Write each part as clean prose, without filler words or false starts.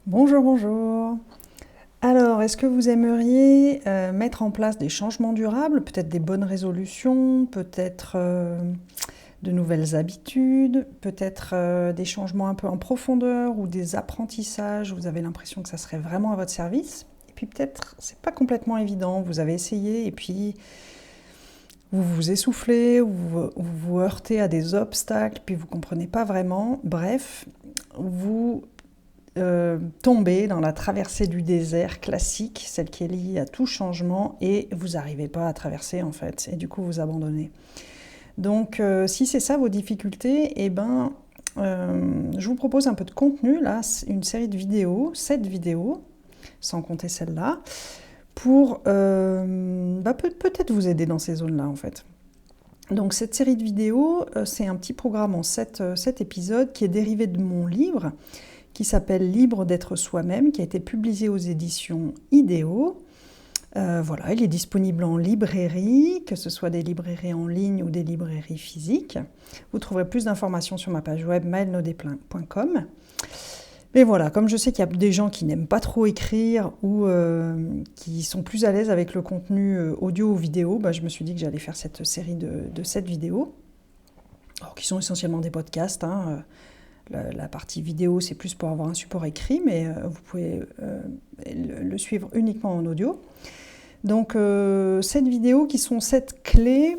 Bonjour, bonjour. Alors, est-ce que vous aimeriez mettre en place des changements durables, peut-être des bonnes résolutions, peut-être de nouvelles habitudes, peut-être des changements un peu en profondeur ou des apprentissages, vous avez l'impression que ça serait vraiment à votre service? Et puis peut-être, c'est pas complètement évident, vous avez essayé et puis vous vous essoufflez, ou vous vous heurtez à des obstacles, puis vous comprenez pas vraiment. Bref, vous tomber dans la traversée du désert classique, celle qui est liée à tout changement, et vous n'arrivez pas à traverser en fait, et du coup vous abandonnez. Donc si c'est ça vos difficultés, eh ben, je vous propose un peu de contenu, là, une série de vidéos, 7 vidéos, sans compter celle-là, pour peut-être vous aider dans ces zones-là en fait. Donc cette série de vidéos, c'est un petit programme en 7 épisodes qui est dérivé de mon livre, qui s'appelle Libre d'être soi-même, qui a été publié aux éditions Idéo. Voilà, il est disponible en librairie, que ce soit des librairies en ligne ou des librairies physiques. Vous trouverez plus d'informations sur ma page web maëlnodesplin.com. Mais voilà, comme je sais qu'il y a des gens qui n'aiment pas trop écrire ou qui sont plus à l'aise avec le contenu audio ou vidéo, bah, je me suis dit que j'allais faire cette série de 7 vidéos, alors, qui sont essentiellement des podcasts, hein. La partie vidéo, c'est plus pour avoir un support écrit, mais vous pouvez le suivre uniquement en audio. Donc, cette vidéo qui sont 7 clés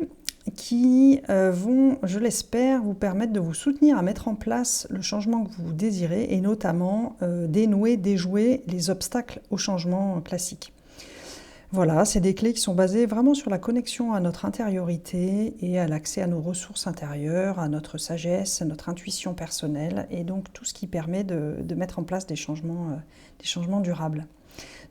qui vont, je l'espère, vous permettre de vous soutenir à mettre en place le changement que vous désirez et notamment dénouer, déjouer les obstacles au changement classique. Voilà, c'est des clés qui sont basées vraiment sur la connexion à notre intériorité et à l'accès à nos ressources intérieures, à notre sagesse, à notre intuition personnelle et donc tout ce qui permet de mettre en place des changements durables.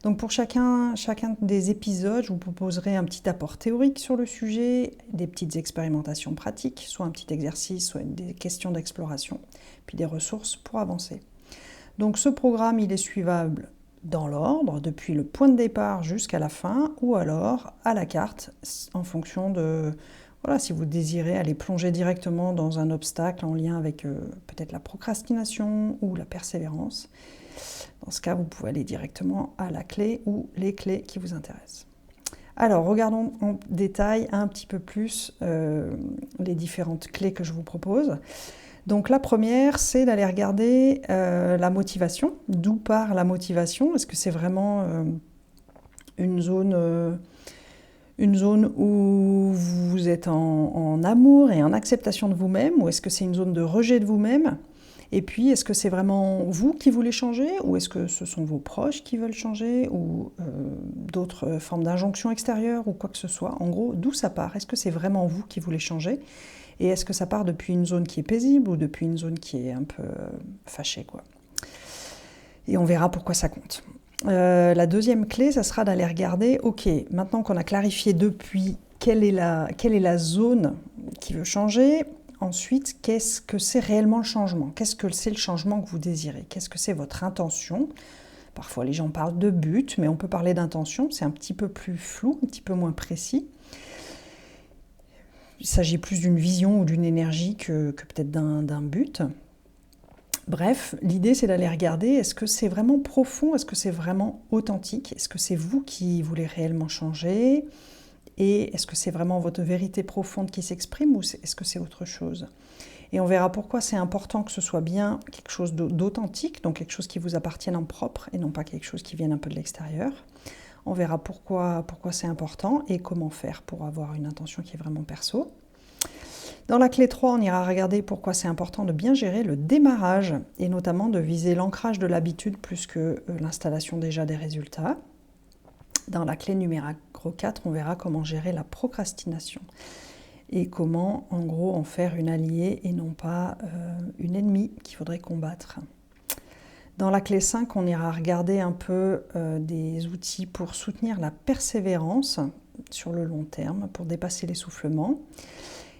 Donc pour chacun des épisodes, je vous proposerai un petit apport théorique sur le sujet, des petites expérimentations pratiques, soit un petit exercice, soit des questions d'exploration, puis des ressources pour avancer. Donc ce programme, il est suivable dans l'ordre, depuis le point de départ jusqu'à la fin, ou alors à la carte, en fonction de, voilà, si vous désirez aller plonger directement dans un obstacle en lien avec peut-être la procrastination ou la persévérance. Dans ce cas, vous pouvez aller directement à la clé ou les clés qui vous intéressent. Alors, regardons en détail un petit peu plus les différentes clés que je vous propose. Donc la première, c'est d'aller regarder la motivation. D'où part la motivation? Est-ce que c'est vraiment une zone où vous êtes en amour et en acceptation de vous-même? Ou est-ce que c'est une zone de rejet de vous-même? Et puis, est-ce que c'est vraiment vous qui voulez changer? Ou est-ce que ce sont vos proches qui veulent changer? Ou d'autres formes d'injonction extérieure? Ou quoi que ce soit? En gros, d'où ça part? Est-ce que c'est vraiment vous qui voulez changer? Et est-ce que ça part depuis une zone qui est paisible ou depuis une zone qui est un peu fâchée, quoi? Et on verra pourquoi ça compte. La deuxième clé, ça sera d'aller regarder, ok, maintenant qu'on a clarifié depuis quelle est la zone qui veut changer, ensuite, qu'est-ce que c'est réellement le changement? Qu'est-ce que c'est le changement que vous désirez? Qu'est-ce que c'est votre intention? Parfois, les gens parlent de but, mais on peut parler d'intention, c'est un petit peu plus flou, un petit peu moins précis. Il s'agit plus d'une vision ou d'une énergie que peut-être d'un but. Bref, l'idée c'est d'aller regarder, est-ce que c'est vraiment profond, est-ce que c'est vraiment authentique, est-ce que c'est vous qui voulez réellement changer, et est-ce que c'est vraiment votre vérité profonde qui s'exprime, ou est-ce que c'est autre chose? Et on verra pourquoi c'est important que ce soit bien quelque chose d'authentique, donc quelque chose qui vous appartienne en propre, et non pas quelque chose qui vienne un peu de l'extérieur. On verra pourquoi c'est important et comment faire pour avoir une intention qui est vraiment perso. Dans la clé 3, on ira regarder pourquoi c'est important de bien gérer le démarrage et notamment de viser l'ancrage de l'habitude plus que l'installation déjà des résultats. Dans la clé numéro 4, on verra comment gérer la procrastination et comment, en gros, en faire une alliée et non pas une ennemie qu'il faudrait combattre. Dans la clé 5, on ira regarder un peu des outils pour soutenir la persévérance sur le long terme, pour dépasser l'essoufflement.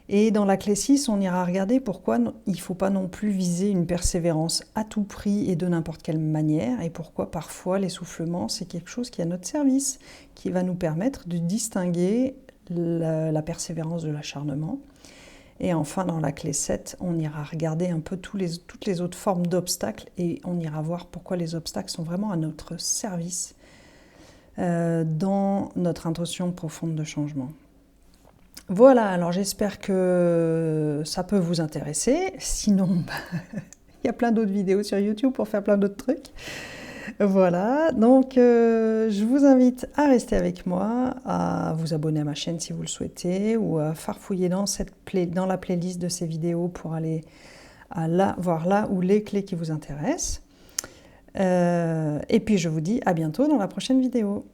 Et dans la clé 6, on ira regarder pourquoi il ne faut pas non plus viser une persévérance à tout prix et de n'importe quelle manière, et pourquoi parfois l'essoufflement, c'est quelque chose qui est à notre service, qui va nous permettre de distinguer la persévérance de l'acharnement, Et enfin, dans la clé 7, on ira regarder un peu toutes les autres formes d'obstacles et on ira voir pourquoi les obstacles sont vraiment à notre service dans notre intention profonde de changement. Voilà, alors j'espère que ça peut vous intéresser. Sinon, il y a plein d'autres vidéos sur YouTube pour faire plein d'autres trucs. Voilà, donc je vous invite à rester avec moi, à vous abonner à ma chaîne si vous le souhaitez, ou à farfouiller dans la playlist de ces vidéos pour aller voir là où les clés qui vous intéressent. Et puis je vous dis à bientôt dans la prochaine vidéo.